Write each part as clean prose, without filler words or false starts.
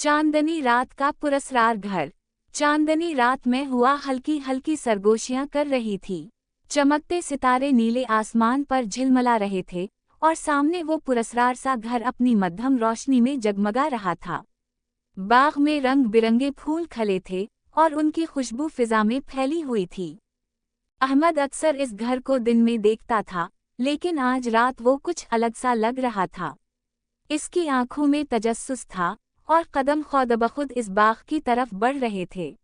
चांदनी रात का पुरस्कार घर। चांदनी रात में हुआ हल्की हल्की सरगोशियां कर रही थी। चमकते सितारे नीले आसमान पर झिलमिला रहे थे और सामने वो पुरस्कार सा घर अपनी मध्यम रोशनी में जगमगा रहा था। बाग में रंग बिरंगे फूल खिले थे और उनकी खुशबू फिजा में फैली हुई थी। अहमद अक्सर इस घर को दिन में देखता था, लेकिन आज रात वो कुछ अलग सा लग रहा था। इसकी आंखों में तजस्सुस था और कदम खुद इस बाग की तरफ बढ़ रहे थे।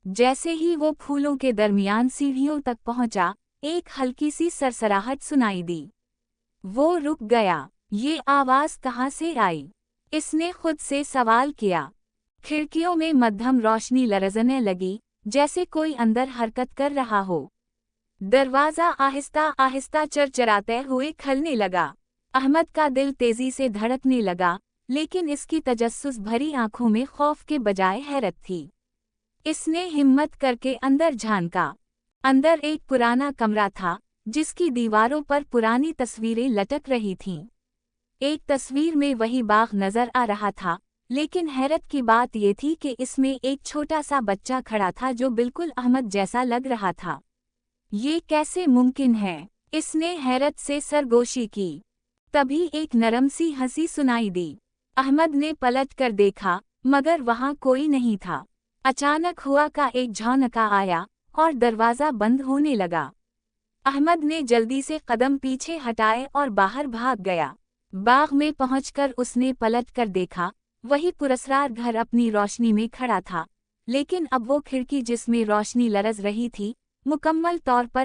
जैसे ही वो फूलों के दरमियान सीढ़ियों तक पहुंचा, एक हल्की सी सरसराहट सुनाई दी। वो रुक गया। ये आवाज कहाँ से आई? इसने खुद से सवाल किया। खिड़कियों में मध्यम रोशनी लरजने लगी, जैसे कोई अंदर हरकत कर रहा हो। दरवाजा आहिस्ता आहिस्ता चरचराते हुए खुलने लगा। अहमद का दिल तेजी से धड़कने लगा, लेकिन इसकी तजस्सुस भरी आंखों में खौफ के बजाय हैरत थी। इसने हिम्मत करके अंदर झांका। अंदर एक पुराना कमरा था, जिसकी दीवारों पर पुरानी तस्वीरें लटक रही थीं। एक तस्वीर में वही बाग नजर आ रहा था, लेकिन हैरत की बात यह थी कि इसमें एक छोटा सा बच्चा खड़ा था जो बिल्कुल अहमद जैसा लग रहा था। ये कैसे मुमकिन है? इसने हैरत से सरगोशी की। तभी एक नरम सी हंसी सुनाई दी। अहमद ने पलट कर देखा, मगर वहां कोई नहीं था। अचानक हुआ का एक झोंका आया और दरवाजा बंद होने लगा। अहमद ने जल्दी से कदम पीछे हटाए और बाहर भाग गया। बाग में पहुंचकर उसने पलट कर देखा, वही पुरस्कार घर अपनी रोशनी में खड़ा था, लेकिन अब वो खिड़की जिसमें रोशनी लरज रही थी, मुकम्मल तौर पर